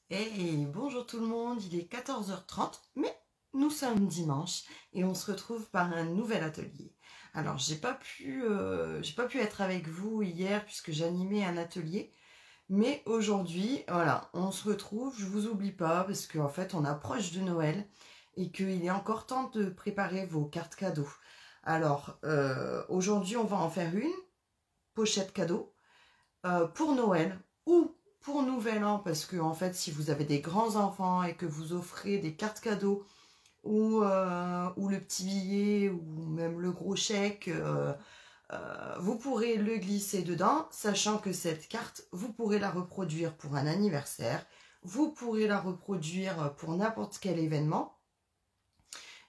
Hey, bonjour tout le monde, il est 14h30, mais nous sommes dimanche et on se retrouve par un nouvel atelier. Alors, j'ai pas pu être avec vous hier puisque j'animais un atelier, mais aujourd'hui, voilà, on se retrouve, je vous oublie pas parce qu'en fait, on approche de Noël et qu'il est encore temps de préparer vos cartes cadeaux. Alors, aujourd'hui, on va en faire une pochette cadeau pour Noël ou pour Nouvel An, parce que en fait, si vous avez des grands enfants et que vous offrez des cartes cadeaux ou le petit billet ou même le gros chèque, vous pourrez le glisser dedans, sachant que cette carte, vous pourrez la reproduire pour un anniversaire, vous pourrez la reproduire pour n'importe quel événement.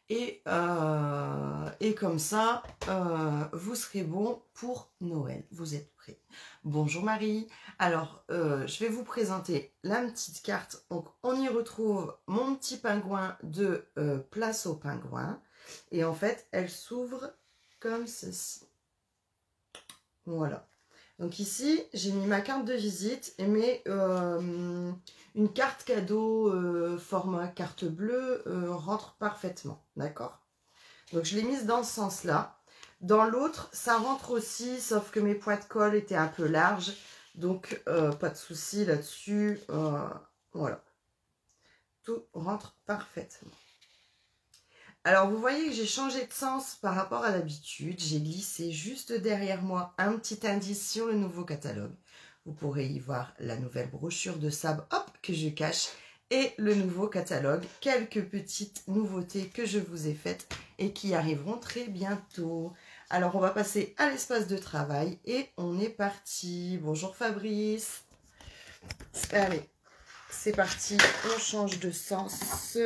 Et comme ça, vous serez bon pour Noël. Vous êtes prêts? Bonjour Marie. Alors, je vais vous présenter la petite carte. Donc, on y retrouve mon petit pingouin de Place au Pingouin. Et en fait, elle s'ouvre comme ceci. Voilà. Donc ici, j'ai mis ma carte de visite et une carte cadeau format carte bleue rentre parfaitement, d'accord? Donc je l'ai mise dans ce sens-là. Dans l'autre, ça rentre aussi, sauf que mes poids de colle étaient un peu larges, donc pas de souci là-dessus. Voilà, tout rentre parfaitement. Alors, vous voyez que j'ai changé de sens par rapport à l'habitude. J'ai glissé juste derrière moi un petit indice sur le nouveau catalogue. Vous pourrez y voir la nouvelle brochure de Sab, hop, que je cache, et le nouveau catalogue. Quelques petites nouveautés que je vous ai faites et qui arriveront très bientôt. Alors, on va passer à l'espace de travail et on est parti. Bonjour Fabrice. Allez, c'est parti, on change de sens.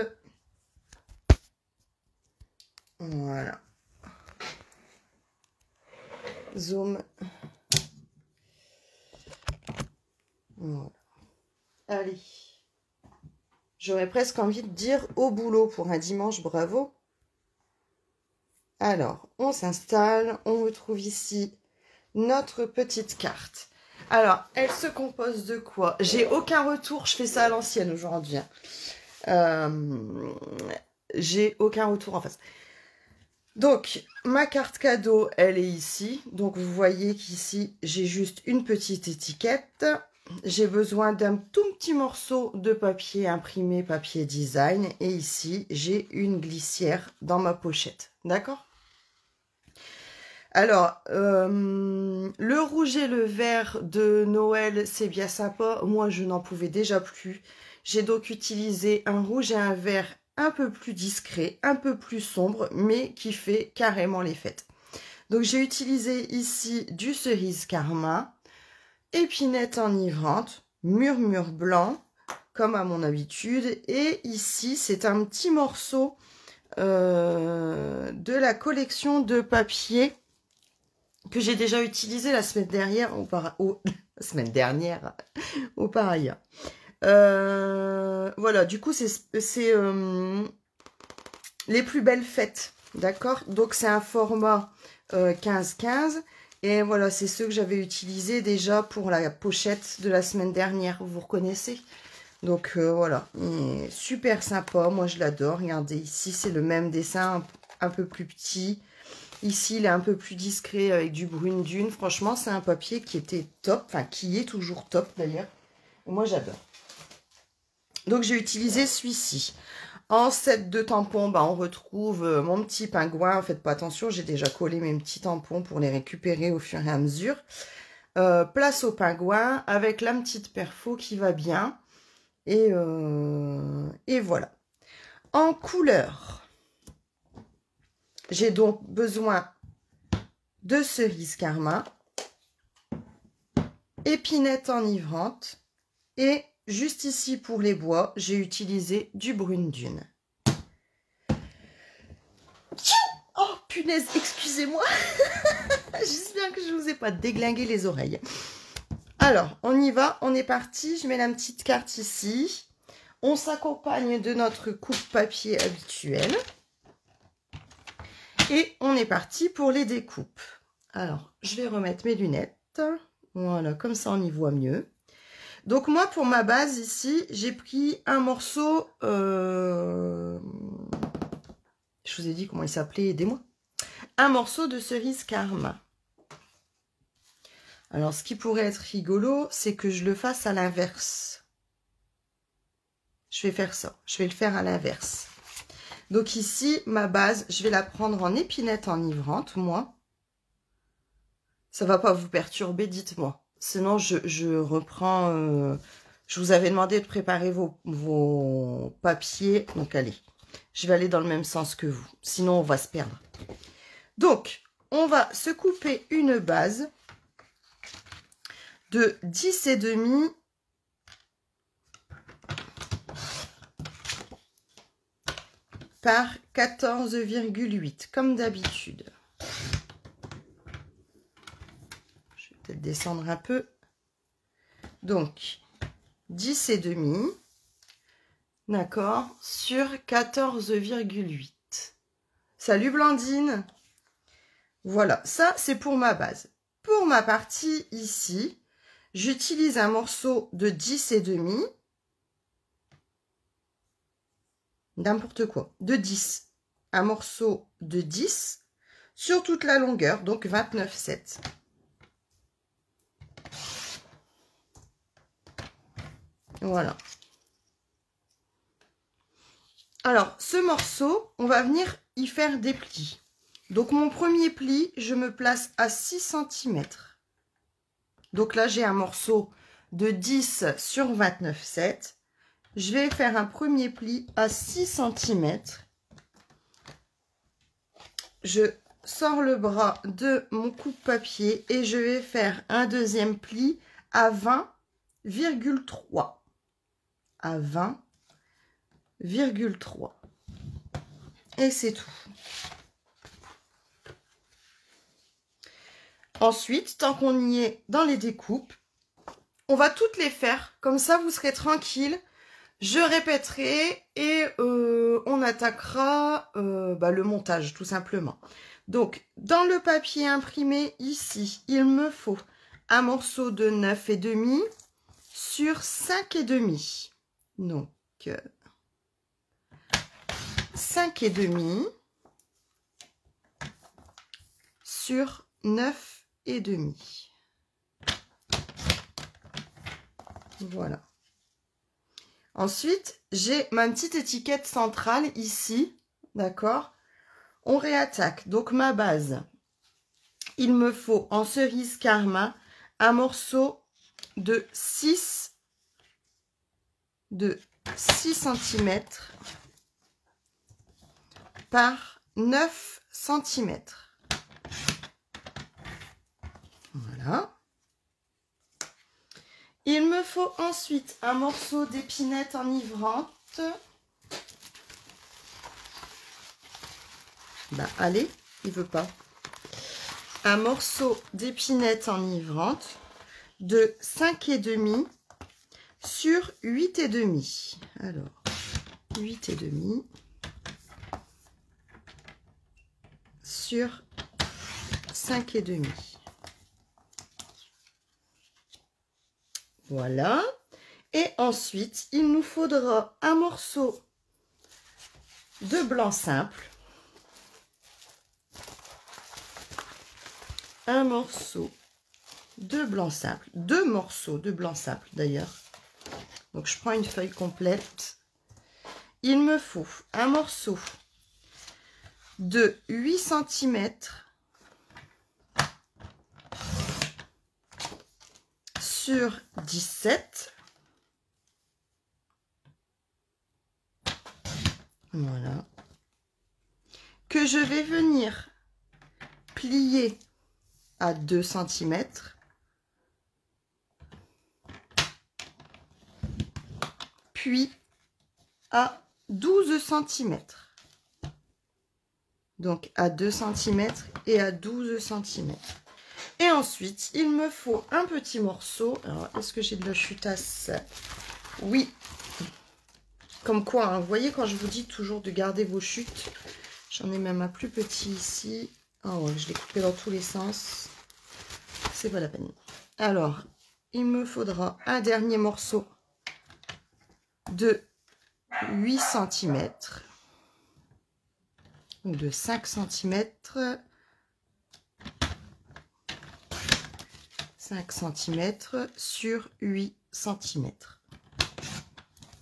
Voilà. Zoom. Voilà. Allez. J'aurais presque envie de dire au boulot pour un dimanche, bravo. Alors, on s'installe. On retrouve ici notre petite carte. Alors, elle se compose de quoi? J'ai aucun retour. Je fais ça à l'ancienne aujourd'hui. J'ai aucun retour en face. Donc, ma carte cadeau, elle est ici. Donc, vous voyez qu'ici, j'ai juste une petite étiquette. J'ai besoin d'un tout petit morceau de papier imprimé, papier design. Et ici, j'ai une glissière dans ma pochette. D'accord? Alors, le rouge et le vert de Noël, c'est bien sympa. Moi, je n'en pouvais déjà plus. J'ai donc utilisé un rouge et un vert un peu plus discret, un peu plus sombre, mais qui fait carrément les fêtes. Donc, j'ai utilisé ici du cerise carmin, épinette enivrante, murmure blanc, comme à mon habitude. Et ici, c'est un petit morceau de la collection de papier que j'ai déjà utilisé la semaine dernière au pareil. Voilà, du coup, c'est les plus belles fêtes, d'accord? Donc, c'est un format 15-15. Et voilà, c'est ceux que j'avais utilisés déjà pour la pochette de la semaine dernière, vous reconnaissez? Donc, voilà, super sympa, moi je l'adore. Regardez, ici, c'est le même dessin, un peu plus petit. Ici, il est un peu plus discret avec du brune dune. Franchement, c'est un papier qui était top, enfin qui est toujours top d'ailleurs. Moi, j'adore. Donc, j'ai utilisé celui-ci. En set de tampons, bah, on retrouve mon petit pingouin. Faites pas attention, j'ai déjà collé mes petits tampons pour les récupérer au fur et à mesure. Place au pingouin avec la petite perfo qui va bien. Et voilà. En couleur, j'ai donc besoin de cerise carmin, épinette enivrante et juste ici pour les bois, j'ai utilisé du brune dune. Oh punaise, excusez-moi. J'espère que je ne vous ai pas déglingué les oreilles. Alors, on y va, on est parti. Je mets la petite carte ici. On s'accompagne de notre coupe-papier habituel. Et on est parti pour les découpes. Alors, je vais remettre mes lunettes. Voilà, comme ça on y voit mieux. Donc moi, pour ma base ici, j'ai pris un morceau... je vous ai dit comment il s'appelait, aidez-moi. Un morceau de cerise Karma. Alors, ce qui pourrait être rigolo, c'est que je le fasse à l'inverse. Je vais faire ça. Je vais le faire à l'inverse. Donc ici, ma base, je vais la prendre en épinette enivrante, moi. Ça va pas vous perturber, dites-moi. Sinon, je reprends... je vous avais demandé de préparer vos papiers. Donc, allez, je vais aller dans le même sens que vous. Sinon, on va se perdre. Donc, on va se couper une base de 10,5 par 14,8, comme d'habitude. Je vais peut-être descendre un peu. Donc, 10,5, d'accord, sur 14,8. Salut Blandine. Voilà, ça c'est pour ma base. Pour ma partie ici, j'utilise un morceau de 10,5, n'importe quoi, de 10. Un morceau de 10 sur toute la longueur, donc 29,7. Voilà. Alors, ce morceau, on va venir y faire des plis. Donc, mon premier pli, je me place à 6 cm. Donc là, j'ai un morceau de 10 sur 29,7. Je vais faire un premier pli à 6 cm. Je sors le bras de mon coupe-papier et je vais faire un deuxième pli à 20,3. À 20,3. Et c'est tout. Ensuite, tant qu'on y est dans les découpes, on va toutes les faire. Comme ça, vous serez tranquille. Je répéterai et on attaquera le montage, tout simplement. Donc, dans le papier imprimé, ici, il me faut un morceau de 9,5 sur 5,5. Donc, 5,5 sur 9,5. Voilà. Ensuite, j'ai ma petite étiquette centrale ici, d'accord? On réattaque. Donc, ma base, il me faut en cerise Karma un morceau de 6 cm par 9 cm. Voilà. Il me faut ensuite un morceau d'épinette enivrante. Ben, allez, il veut pas. Un morceau d'épinette enivrante de 5,5 sur 8,5. Alors, 8,5 sur 5,5. Voilà. Et ensuite, il nous faudra un morceau de blanc simple. Un morceau de blanc simple. 2 morceaux de blanc simple d'ailleurs. Donc, je prends une feuille complète. Il me faut un morceau de 8 cm sur 17. Voilà. Que je vais venir plier à 2 cm. Puis à 12 cm. Donc à 2 cm et à 12 cm. Et ensuite, il me faut un petit morceau. Alors, est-ce que j'ai de la chutasse? Oui. Comme quoi, hein, vous voyez, quand je vous dis toujours de garder vos chutes, j'en ai même un plus petit ici. Oh, je l'ai coupé dans tous les sens. C'est pas la peine. Alors, il me faudra un dernier morceau de 8 cm ou de 5 cm. 5 cm sur 8 cm.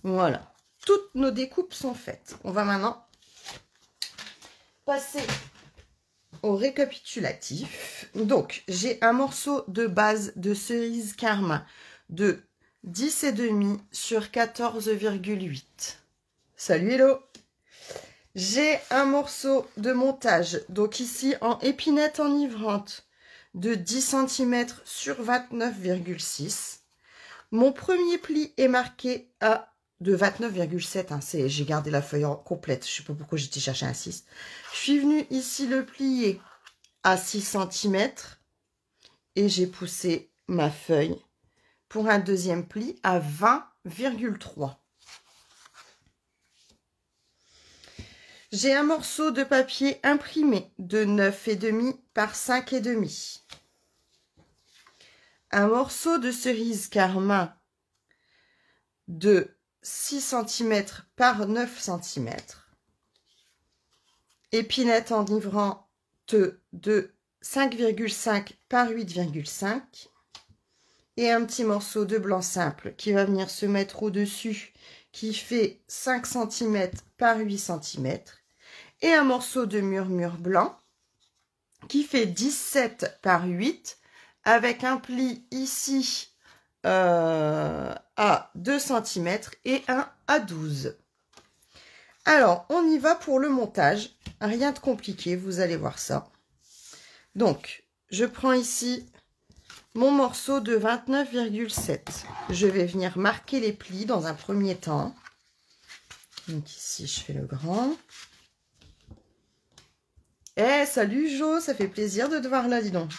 Voilà. Toutes nos découpes sont faites. On va maintenant passer au récapitulatif. Donc, j'ai un morceau de base de cerise Carmin de 10,5 sur 14,8. Salut, hello! J'ai un morceau de montage, donc ici en épinette enivrante, de 10 cm sur 29,6. Mon premier pli est marqué à de 29,7. Hein, j'ai gardé la feuille complète. Je ne sais pas pourquoi j'étais chercher un 6. Je suis venue ici le plier à 6 cm et j'ai poussé ma feuille pour un deuxième pli à 20,3. J'ai un morceau de papier imprimé de 9,5 par 5,5. Un morceau de cerise Carmin de 6 cm par 9 cm. Épinette enivrante de 5,5 par 8,5. Et un petit morceau de blanc simple qui va venir se mettre au-dessus, qui fait 5 cm par 8 cm. Et un morceau de murmure blanc qui fait 17 par 8 avec un pli ici à 2 cm et un à 12. Alors, on y va pour le montage. Rien de compliqué, vous allez voir ça. Donc, je prends ici mon morceau de 29,7. Je vais venir marquer les plis dans un premier temps. Donc ici, je fais le grand. Eh, salut Jo, ça fait plaisir de te voir là, dis donc.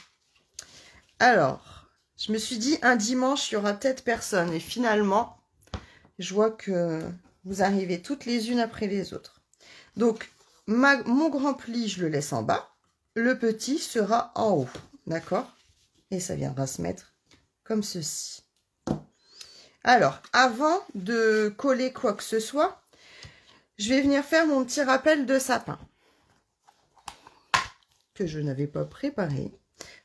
Alors, je me suis dit, un dimanche, il y aura peut-être personne. Et finalement, je vois que vous arrivez toutes les unes après les autres. Donc, mon grand pli, je le laisse en bas. Le petit sera en haut. D'accord? Et ça viendra se mettre comme ceci. Alors, avant de coller quoi que ce soit, je vais venir faire mon petit rappel de sapin que je n'avais pas préparé.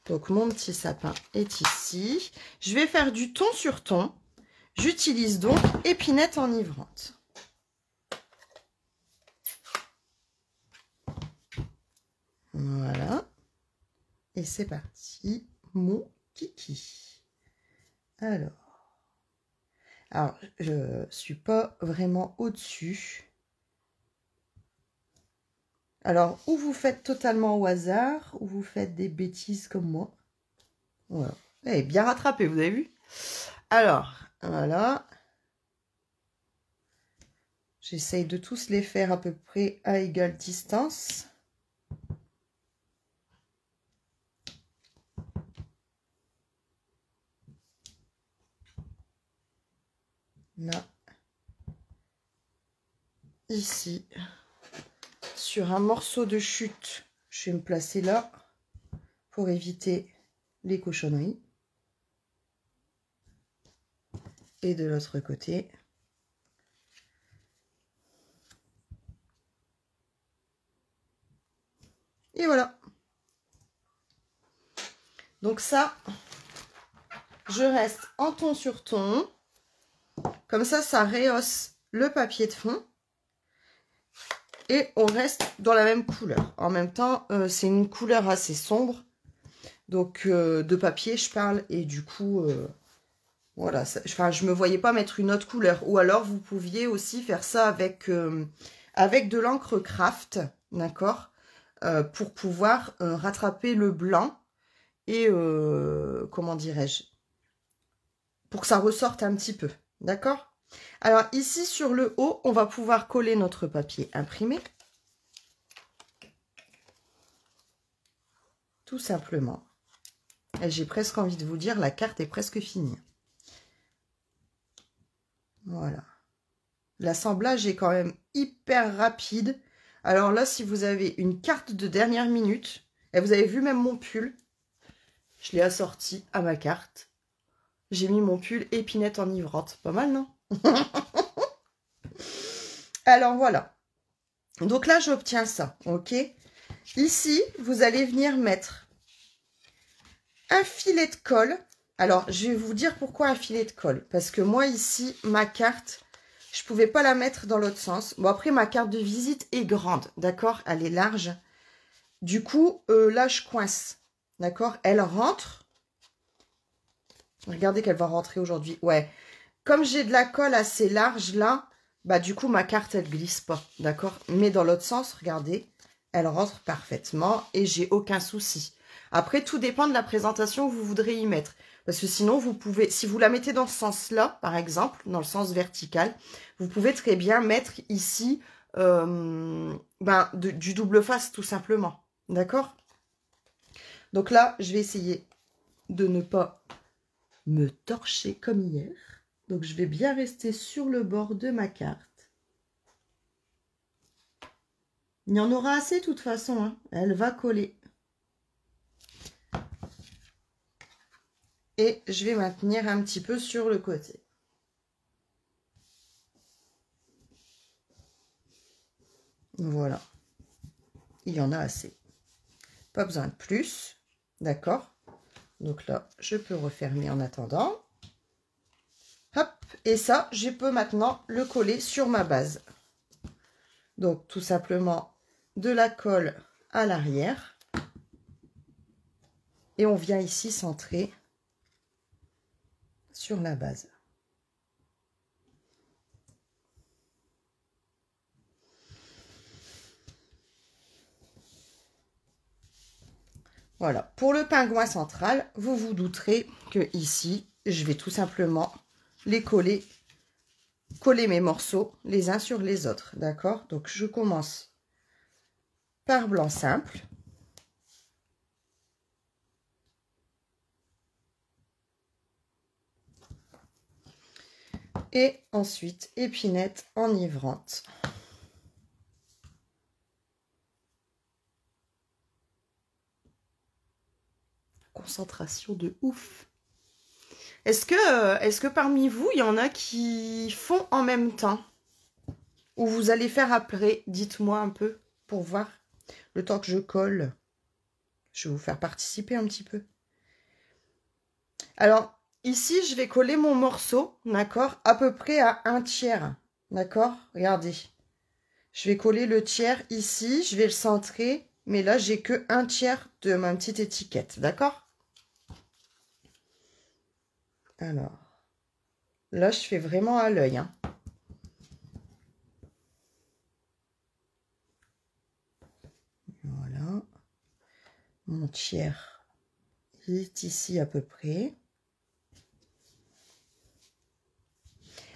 Donc, mon petit sapin est ici. Je vais faire du ton sur ton. J'utilise donc épinette enivrante. Voilà. Et c'est parti, mon kiki. Alors, je suis pas vraiment au-dessus. Alors, ou vous faites totalement au hasard, ou vous faites des bêtises comme moi. Voilà. Eh, bien rattrapé, vous avez vu? Alors, voilà. J'essaye de tous les faire à peu près à égale distance. Là. Ici. Sur un morceau de chute, je vais me placer là pour éviter les cochonneries. Et de l'autre côté. Et voilà. Donc ça, je reste en ton sur ton. Comme ça, ça rehausse le papier de fond. Et on reste dans la même couleur. En même temps, c'est une couleur assez sombre. Donc, de papier, je parle. Et du coup, voilà. Enfin, je ne me voyais pas mettre une autre couleur. Ou alors, vous pouviez aussi faire ça avec de l'encre craft. D'accord, pour pouvoir rattraper le blanc. Et, comment dirais-je, pour que ça ressorte un petit peu. D'accord? Alors, ici, sur le haut, on va pouvoir coller notre papier imprimé. Tout simplement. Et j'ai presque envie de vous dire, la carte est presque finie. Voilà. L'assemblage est quand même hyper rapide. Alors là, si vous avez une carte de dernière minute, et vous avez vu même mon pull, je l'ai assorti à ma carte. J'ai mis mon pull épinette enivrante. Pas mal, non? Alors, voilà. Donc là, j'obtiens ça, ok? Ici, vous allez venir mettre un filet de colle. Alors, je vais vous dire pourquoi un filet de colle. Parce que moi, ici, ma carte, je ne pouvais pas la mettre dans l'autre sens. Bon, après, ma carte de visite est grande, d'accord? Elle est large. Du coup, là, je coince, d'accord? Elle rentre. Regardez qu'elle va rentrer aujourd'hui. Ouais. Comme j'ai de la colle assez large, là, bah, du coup, ma carte, elle glisse pas, d'accord? Mais dans l'autre sens, regardez, elle rentre parfaitement et j'ai aucun souci. Après, tout dépend de la présentation que vous voudrez y mettre. Parce que sinon, vous pouvez, si vous la mettez dans ce sens-là, par exemple, dans le sens vertical, vous pouvez très bien mettre ici du double face, tout simplement. D'accord? Donc là, je vais essayer de ne pas me torcher comme hier. Donc, je vais bien rester sur le bord de ma carte. Il y en aura assez de toute façon, hein. Elle va coller. Et je vais maintenir un petit peu sur le côté. Voilà. Il y en a assez. Pas besoin de plus. D'accord? Donc là, je peux refermer en attendant. Hop. Et ça, je peux maintenant le coller sur ma base. Donc, tout simplement, de la colle à l'arrière. Et on vient ici centrer sur la base. Voilà. Pour le pingouin central, vous vous douterez que ici, je vais tout simplement les coller mes morceaux les uns sur les autres. D'accord? Donc, je commence par blanc simple. Et ensuite, épinette enivrante. Concentration de ouf. Est-ce que parmi vous, il y en a qui font en même temps? Ou vous allez faire après? Dites-moi un peu pour voir. Le temps que je colle, je vais vous faire participer un petit peu. Alors, ici, je vais coller mon morceau, d'accord, à peu près à 1/3, d'accord? Regardez. Je vais coller le tiers ici, je vais le centrer, mais là, j'ai que 1/3 de ma petite étiquette, d'accord? Alors, là, je fais vraiment à l'œil, hein. Voilà. Mon tiers est ici à peu près.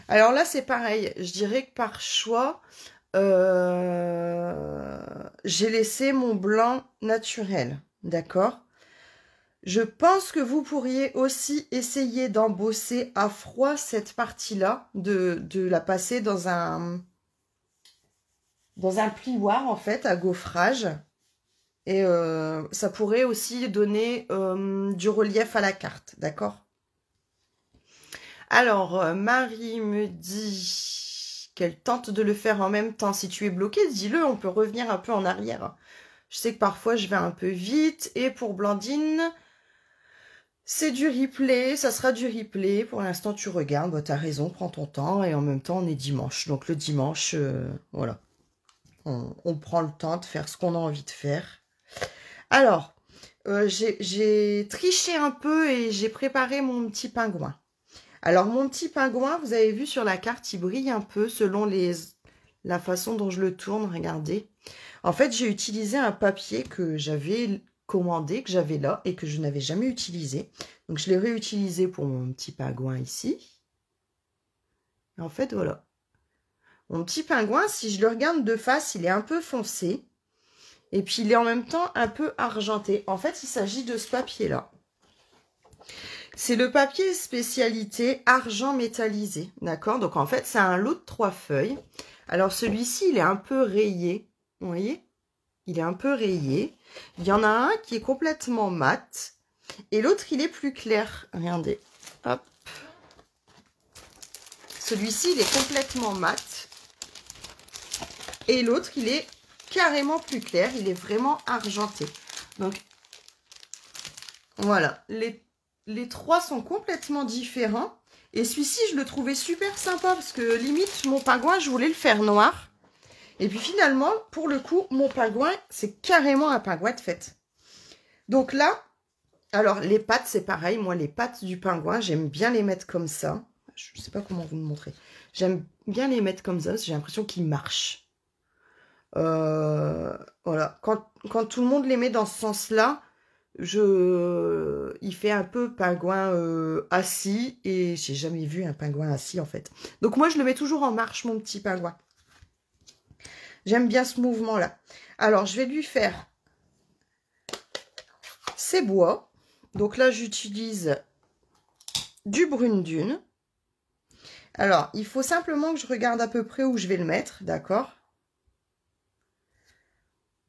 Alors là, c'est pareil. Je dirais que par choix, j'ai laissé mon blanc naturel. D'accord? Je pense que vous pourriez aussi essayer d'embosser à froid cette partie-là, de la passer dans un plioir, en fait, à gaufrage. Et ça pourrait aussi donner du relief à la carte, d'accord? Alors, Marie me dit qu'elle tente de le faire en même temps. Si tu es bloqué, dis-le, on peut revenir un peu en arrière. Je sais que parfois, je vais un peu vite. Et pour Blandine, c'est du replay, ça sera du replay. Pour l'instant, tu regardes, bah, tu as raison, prends ton temps. Et en même temps, on est dimanche. Donc, le dimanche, voilà. On prend le temps de faire ce qu'on a envie de faire. Alors, j'ai triché un peu et j'ai préparé mon petit pingouin. Alors, mon petit pingouin, vous avez vu sur la carte, il brille un peu selon la façon dont je le tourne, regardez. En fait, j'ai utilisé un papier que j'avais commandé, que j'avais là et que je n'avais jamais utilisé. Donc, je l'ai réutilisé pour mon petit pingouin ici. Et en fait, voilà. Mon petit pingouin, si je le regarde de face, il est un peu foncé. Et puis, il est en même temps un peu argenté. En fait, il s'agit de ce papier-là. C'est le papier spécialité argent métallisé, d'accord? Donc, en fait, c'est un lot de 3 feuilles. Alors, celui-ci, il est un peu rayé, vous voyez? Il est un peu rayé. Il y en a un qui est complètement mat et l'autre, il est plus clair. Regardez, hop. Celui-ci, il est complètement mat. Et l'autre, il est carrément plus clair. Il est vraiment argenté. Donc, voilà. Les trois sont complètement différents. Et celui-ci, je le trouvais super sympa parce que limite, mon pingouin, je voulais le faire noir. Et puis finalement, pour le coup, mon pingouin, c'est carrément un pingouin de fête. Donc là, alors les pattes, c'est pareil. Moi, les pattes du pingouin, j'aime bien les mettre comme ça. Je ne sais pas comment vous le montrer. J'aime bien les mettre comme ça. J'ai l'impression qu'ils marchent. Voilà. Quand tout le monde les met dans ce sens-là, il fait un peu pingouin assis. Et j'ai jamais vu un pingouin assis, en fait. Donc moi, je le mets toujours en marche, mon petit pingouin. J'aime bien ce mouvement-là. Alors, je vais lui faire ses bois. Donc là, j'utilise du brune dune. Alors, il faut simplement que je regarde à peu près où je vais le mettre, d'accord?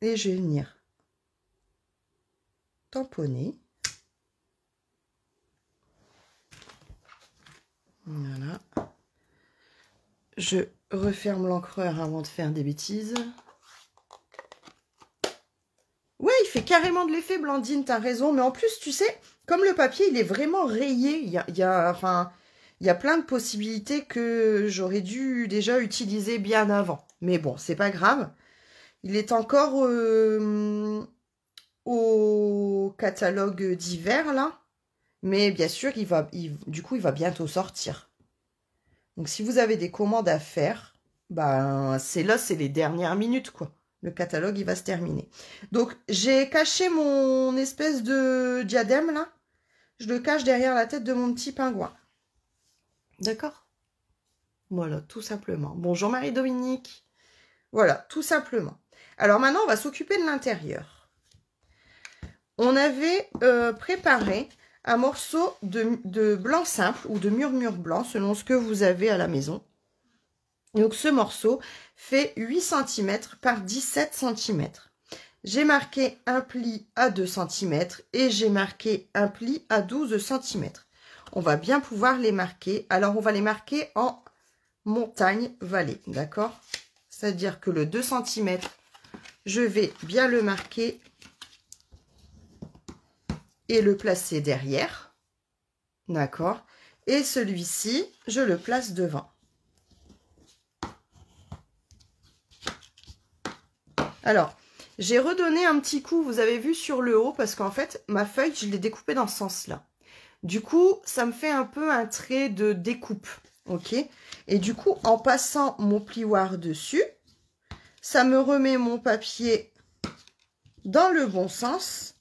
Et je vais venir tamponner. Voilà. Je referme l'encreur avant de faire des bêtises. Ouais, il fait carrément de l'effet, Blandine, t'as raison. Mais en plus, tu sais, comme le papier, il est vraiment rayé. Il y a plein de possibilités que j'aurais dû déjà utiliser bien avant. Mais bon, c'est pas grave. Il est encore au catalogue d'hiver, là. Mais bien sûr, du coup, il va bientôt sortir. Donc, si vous avez des commandes à faire, ben, c'est les dernières minutes, quoi. Le catalogue, il va se terminer. Donc, j'ai caché mon espèce de diadème, là. Je le cache derrière la tête de mon petit pingouin. D'accord? Voilà, tout simplement. Bonjour Marie-Dominique. Voilà, tout simplement. Alors, maintenant, on va s'occuper de l'intérieur. On avait préparé un morceau de blanc simple ou de murmure blanc, selon ce que vous avez à la maison. Donc, ce morceau fait 8 cm par 17 cm. J'ai marqué un pli à 2 cm et j'ai marqué un pli à 12 cm. On va bien pouvoir les marquer. Alors, on va les marquer en montagne-vallée, d'accord? C'est-à-dire que le 2 cm, je vais bien le marquer et le placer derrière, d'accord? Et celui-ci, je le place devant. Alors, j'ai redonné un petit coup, vous avez vu, sur le haut, parce qu'en fait, ma feuille, je l'ai découpée dans ce sens-là. Du coup, ça me fait un peu un trait de découpe, ok? Et du coup, en passant mon plioir dessus, ça me remet mon papier dans le bon sens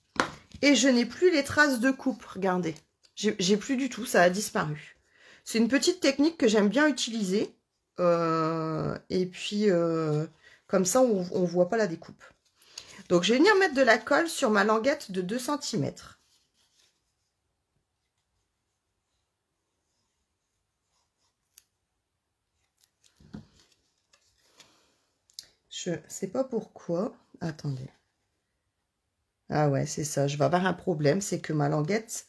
et je n'ai plus les traces de coupe, regardez. J'ai plus du tout, ça a disparu. C'est une petite technique que j'aime bien utiliser. Et puis, comme ça, on ne voit pas la découpe. Donc, je vais venir mettre de la colle sur ma languette de 2 cm. Je ne sais pas pourquoi. Attendez. Ah ouais, c'est ça. Je vais avoir un problème. C'est que ma languette,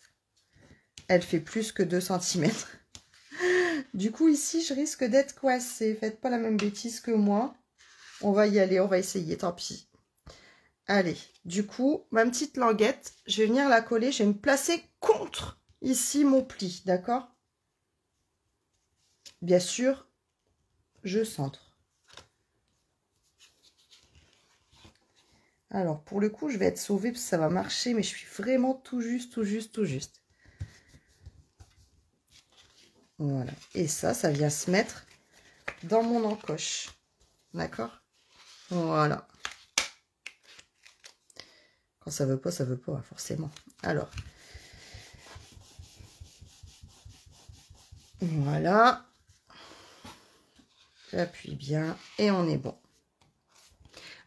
elle fait plus que 2 cm. Du coup, ici, je risque d'être coincée. Faites pas la même bêtise que moi. On va y aller. On va essayer. Tant pis. Allez. Du coup, ma petite languette, je vais venir la coller. Je vais me placer contre ici mon pli. D'accord? Bien sûr, je centre. Alors, pour le coup, je vais être sauvée parce que ça va marcher, mais je suis vraiment tout juste, tout juste, tout juste. Voilà. Et ça vient se mettre dans mon encoche. D'accord? Voilà. Quand ça veut pas, forcément. Alors. Voilà. J'appuie bien et on est bon.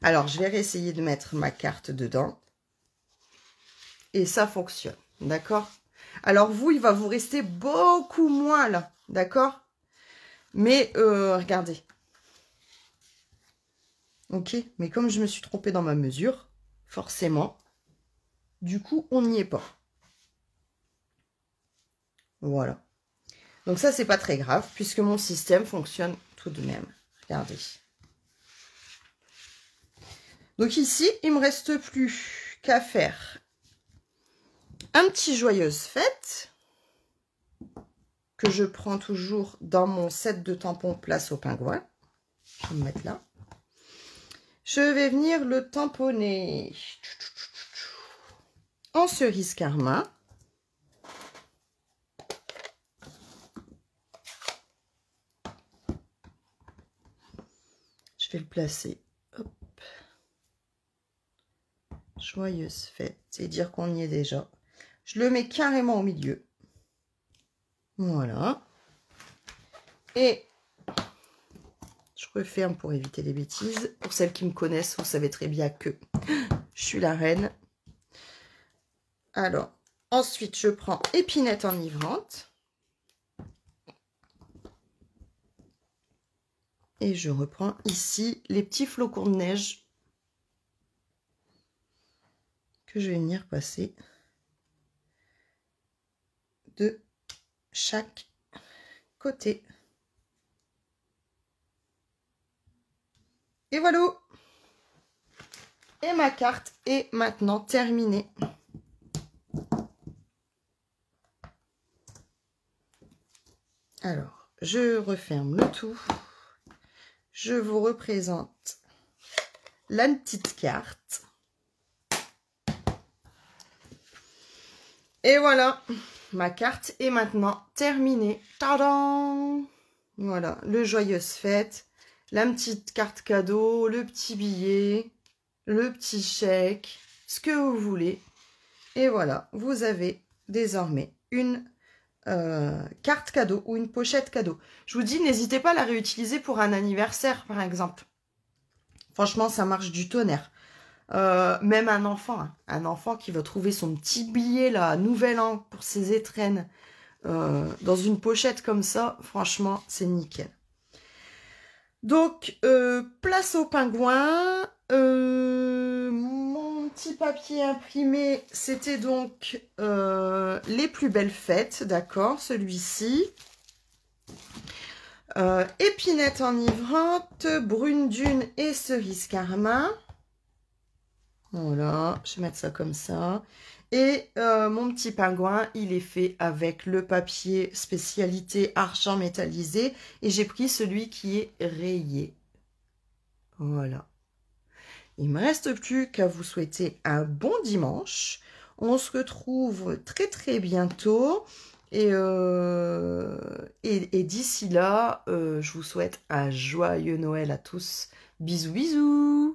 Alors, je vais réessayer de mettre ma carte dedans. Et ça fonctionne, d'accord? Alors, vous, il va vous rester beaucoup moins là, d'accord? Mais, regardez. Ok? Mais comme je me suis trompée dans ma mesure, forcément, du coup, on n'y est pas. Voilà. Donc ça, c'est pas très grave, puisque mon système fonctionne tout de même. Regardez. Donc ici, il me reste plus qu'à faire un petit joyeuse fête que je prends toujours dans mon set de tampons place au pingouin. Je vais me mettre là. Je vais venir le tamponner en cerise carmin. Je vais le placer. Hop. Joyeuse fête. C'est dire qu'on y est déjà. Je le mets carrément au milieu. Voilà. Et je referme pour éviter les bêtises. Pour celles qui me connaissent, vous savez très bien que je suis la reine. Alors, ensuite, je prends épinette enivrante. Et je reprends ici les petits flocons de neige que je vais venir passer de chaque côté. Et voilà. Et ma carte est maintenant terminée. Alors, je referme le tout. Je vous représente la petite carte. Et voilà, ma carte est maintenant terminée. Tadam! Voilà, le joyeuse fête, la petite carte cadeau, le petit billet, le petit chèque, ce que vous voulez. Et voilà, vous avez désormais une carte cadeau ou une pochette cadeau. Je vous dis, n'hésitez pas à la réutiliser pour un anniversaire, par exemple. Franchement, ça marche du tonnerre. Même un enfant qui va trouver son petit billet, là, nouvel an pour ses étrennes, dans une pochette comme ça, franchement, c'est nickel. Donc, place au pingouin. Mon petit papier imprimé, c'était donc les plus belles fêtes, d'accord, celui-ci. Épinette enivrante, brune dune et cerise carmin. Voilà, je vais mettre ça comme ça. Et mon petit pingouin, il est fait avec le papier spécialité argent métallisé. Et j'ai pris celui qui est rayé. Voilà. Il ne me reste plus qu'à vous souhaiter un bon dimanche. On se retrouve très très bientôt. Et d'ici là, je vous souhaite un joyeux Noël à tous. Bisous bisous.